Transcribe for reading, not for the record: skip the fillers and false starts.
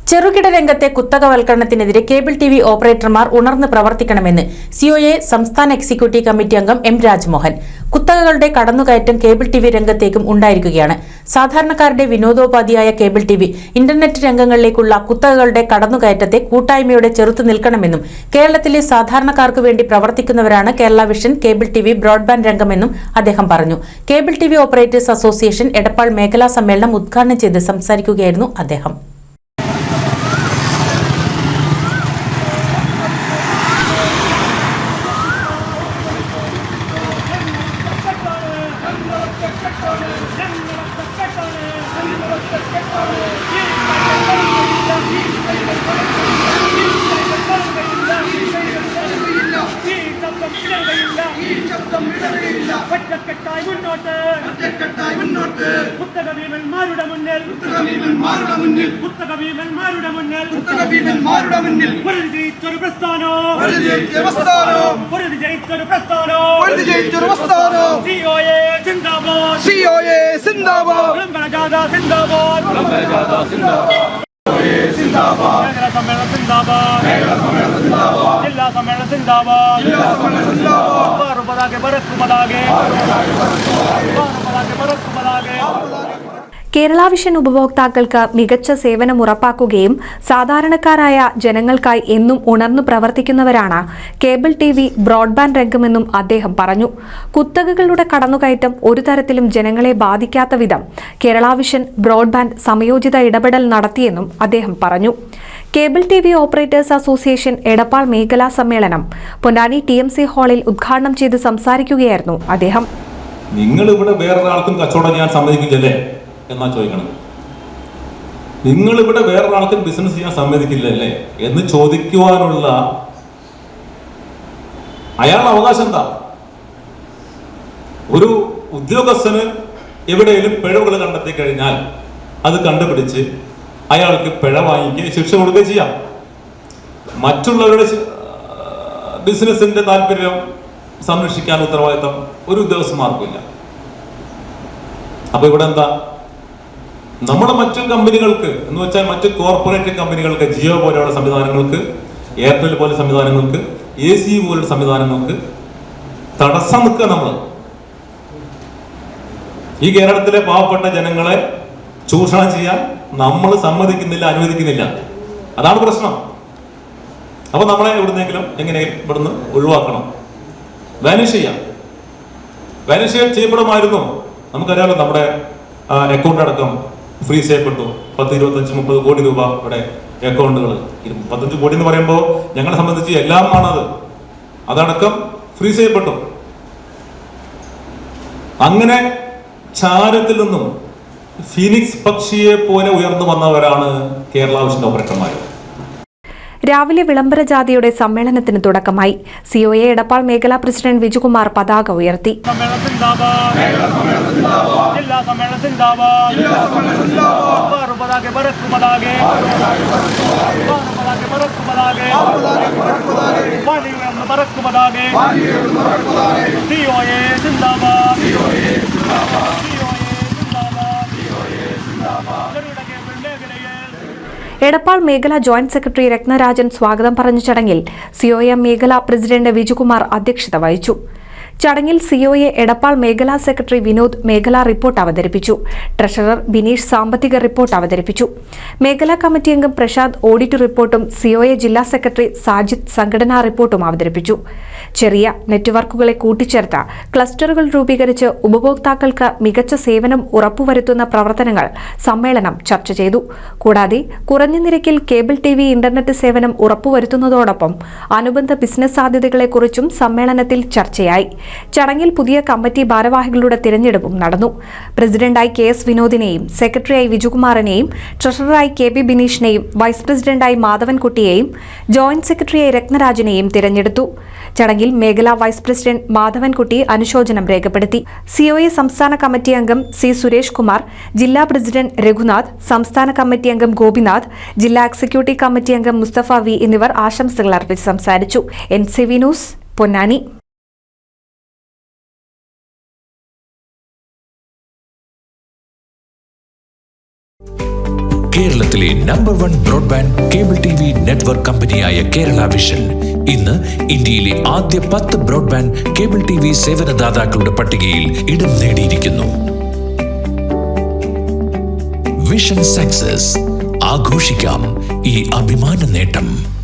ചെറുകിട രംഗത്തെ കുത്തകവൽക്കരണത്തിനെതിരെ cable TV ഓപ്പറേറ്റർമാർ ഉണർന്ന് പ്രവർത്തിക്കണമെന്ന് സിഒഎ സംസ്ഥാന എക്സിക്യൂട്ടീവ് കമ്മിറ്റി അംഗം എം രാജ്മോഹൻ. കുത്തകകളുടെ കടന്നുകയറ്റം കേബിൾ ടിവി രംഗത്തേക്കും ഉണ്ടായിരിക്കുകയാണ്. സാധാരണക്കാരുടെ വിനോദോപാധിയായ കേബിൾ ടിവി ഇന്റർനെറ്റ് രംഗങ്ങളിലേക്കുള്ള കുത്തകകളുടെ കടന്നുകയറ്റത്തെ കൂട്ടായ്മയോടെ ചെറുത്തു നിൽക്കണമെന്നും കേരളത്തിലെ സാധാരണക്കാർക്കു വേണ്ടി പ്രവർത്തിക്കുന്നവരാണ് Kerala Vision cable TV broadband രംഗമെന്നും അദ്ദേഹം പറഞ്ഞു. Cable TV operators association Edappal മേഖലാ സമ്മേളനം ഉദ്ഘാടനം ചെയ്ത് സംസാരിക്കുകയായിരുന്നു അദ്ദേഹം. കേരള വിഷൻ ഉപഭോക്താക്കൾക്ക് മികച്ച സേവനം ഉറപ്പാക്കുകയും സാധാരണക്കാരായ ജനങ്ങൾക്കായി എന്നും ഉണർന്നു പ്രവർത്തിക്കുന്നവരാണ് കേബിൾ ടിവി ബ്രോഡ്ബാൻഡ് രംഗമെന്നും അദ്ദേഹം പറഞ്ഞു. കുത്തകകളുടെ കടന്നുകയറ്റം ഒരു തരത്തിലും ജനങ്ങളെ ബാധിക്കാത്ത വിധം കേരള വിഷൻ ബ്രോഡ്ബാൻഡ് സമയോചിത ഇടപെടൽ നടത്തിയെന്നും അദ്ദേഹം പറഞ്ഞു. Cable TV operators association Edappal മേഖലാ സമ്മേളനം പൊന്നാനി TMC ഹാളിൽ ഉദ്ഘാടനം ചെയ്ത് സംസാരിക്കുകയായിരുന്നു അദ്ദേഹം. നിങ്ങൾ ഇവിടെ വേറൊരാൾക്കും കച്ചവടം ചെയ്യാൻ സമ്മതിക്കില്ലല്ലേ എന്നാ ചോദിക്കണം. നിങ്ങളിവിടെ വേറൊരാൾക്കും ബിസിനസ് ചെയ്യാൻ സമ്മതിക്കില്ലല്ലേ എന്ന് ചോദിക്കുവാനുള്ള അയാളുടെ അവകാശം എന്താ? ഒരു ഉദ്യോഗസ്ഥന് എവിടെയെങ്കിലും പിഴവുകൾ കണ്ടെത്തി കഴിഞ്ഞാൽ അത് കണ്ടുപിടിച്ച് അയാൾക്ക് പിഴ വാങ്ങിക്കുകയും ശിക്ഷ കൊടുക്കുകയും ചെയ്യാം. മറ്റുള്ളവരുടെ ബിസിനസിന്റെ താല്പര്യം സംരക്ഷിക്കാൻ ഉത്തരവാദിത്തം ഒരു ഉദ്യോഗസ്ഥന്മാർക്കില്ല. അപ്പൊ ഇവിടെ എന്താ, നമ്മുടെ മറ്റു കമ്പനികൾക്ക് എന്ന് വെച്ചാൽ മറ്റു കോർപ്പറേറ്റ് കമ്പനികൾക്ക്, ജിയോ പോലെയുള്ള സംവിധാനങ്ങൾക്ക്, എയർടെൽ പോലെ സംവിധാനങ്ങൾക്ക്, AC പോലുള്ള സംവിധാനങ്ങൾക്ക് തടസ്സം നിൽക്കുക. നമ്മൾ ഈ കേരളത്തിലെ പാവപ്പെട്ട ജനങ്ങളെ ചൂഷണം ചെയ്യാൻ നമ്മൾ സമ്മതിക്കുന്നില്ല, അനുവദിക്കുന്നില്ല. അതാണ് പ്രശ്നം. അപ്പൊ നമ്മളെ എവിടുന്നെങ്കിലും എങ്ങനെയെങ്കിലും ഇവിടുന്ന് ഒഴിവാക്കണം, വാനിഷ് ചെയ്യാം. വാനിഷ് ചെയ്യപ്പെടുമായിരുന്നു. നമുക്കറിയാമല്ലോ, നമ്മുടെ അക്കൗണ്ട് അടക്കം ഫ്രീസ് ചെയ്യപ്പെട്ടു. 10, 25, 30 കോടി രൂപ ഇവിടെ അക്കൗണ്ടുകൾ. 15 കോടി എന്ന് പറയുമ്പോൾ ഞങ്ങളെ സംബന്ധിച്ച് എല്ലാമാണത്. അതടക്കം ഫ്രീസ് ചെയ്യപ്പെട്ടു. അങ്ങനെ ചാരത്തിൽ നിന്നും ഫീനിക്സ് പക്ഷിയെ പോലെ ഉയർന്നു വന്നവരാണ് കേരള വിഷൻ ഓപ്പറേറ്റർമാർ. രാവിലെ വിളംബര ജാഥയുടെ സമ്മേളനത്തിന് തുടക്കമായി. സിഒഎ എടപ്പാൾ മേഖലാ പ്രസിഡന്റ് വിജുകുമാർ പതാക ഉയർത്തി. എടപ്പാൾ മേഖലാ ജോയിന്റ് സെക്രട്ടറി രത്നരാജൻ സ്വാഗതം പറഞ്ഞ ചടങ്ങിൽ സിഒഎ മേഖലാ പ്രസിഡന്റ് വിജുകുമാർ അധ്യക്ഷത വഹിച്ചു. ചടങ്ങിൽ സിഒഎ എടപ്പാൾ മേഖലാ സെക്രട്ടറി വിനോദ് മേഖലാ റിപ്പോർട്ട് അവതരിപ്പിച്ചു. ട്രഷറർ ബിനീഷ് സാമ്പത്തിക റിപ്പോർട്ട് അവതരിപ്പിച്ചു. മേഖലാ കമ്മിറ്റി അംഗം പ്രശാന്ത് ഓഡിറ്റ് റിപ്പോർട്ടും സിഒഎ ജില്ലാ സെക്രട്ടറി സാജിദ് സംഘടനാ റിപ്പോർട്ടും അവതരിപ്പിച്ചു. ചെറിയ നെറ്റ്വർക്കുകളെ കൂട്ടിച്ചേർത്ത് ക്ലസ്റ്ററുകൾ രൂപീകരിച്ച് ഉപഭോക്താക്കൾക്ക് മികച്ച സേവനം ഉറപ്പുവരുത്തുന്ന പ്രവർത്തനങ്ങൾ സമ്മേളനം ചർച്ച ചെയ്തു. കൂടാതെ കുറഞ്ഞ നിരക്കിൽ കേബിൾ ടിവി ഇന്റർനെറ്റ് സേവനം ഉറപ്പുവരുത്തുന്നതോടൊപ്പം അനുബന്ധ ബിസിനസ് സാധ്യതകളെക്കുറിച്ചും സമ്മേളനത്തിൽ ചർച്ചയായി. ചടങ്ങിൽ പുതിയ കമ്മിറ്റി ഭാരവാഹികളുടെ തിരഞ്ഞെടുപ്പും നടന്നു. പ്രസിഡന്റായി KS വിനോദിനെയും സെക്രട്ടറിയായി വിജുകുമാറിനെയും ട്രഷററായി KB ബിനീഷിനെയും വൈസ് പ്രസിഡന്റായി മാധവൻകുട്ടിയെയും ജോയിന്റ് സെക്രട്ടറിയായി രത്നരാജനെയും തിരഞ്ഞെടുത്തു. ചടങ്ങിൽ മേഖലാ വൈസ് പ്രസിഡന്റ് മാധവൻകുട്ടി അനുശോചനം രേഖപ്പെടുത്തി. സിഒഎ സംസ്ഥാന കമ്മിറ്റി അംഗം C സുരേഷ് കുമാർ, ജില്ലാ പ്രസിഡന്റ് രഘുനാഥ്, സംസ്ഥാന കമ്മിറ്റി അംഗം ഗോപിനാഥ്, ജില്ലാ എക്സിക്യൂട്ടീവ് കമ്മിറ്റി അംഗം മുസ്തഫ V എന്നിവർ ആശംസകൾ അർപ്പിച്ച് സംസാരിച്ചു. NCV news, Ponnani. കേരളത്തിലെ number 1 broadband cable TV network കമ്പനിയായ കേരള വിഷൻ ഇന്ന് ഇന്ത്യയിലെ ആദ്യ 10 ബ്രോഡ്ബാൻഡ് കേബിൾ TV സേവനദാതാക്കളുടെ പട്ടികയിൽ ഇടം നേടിയിരിക്കുന്നു. Vision success. ആഘോഷിക്കാം ഈ അഭിമാന നേട്ടം.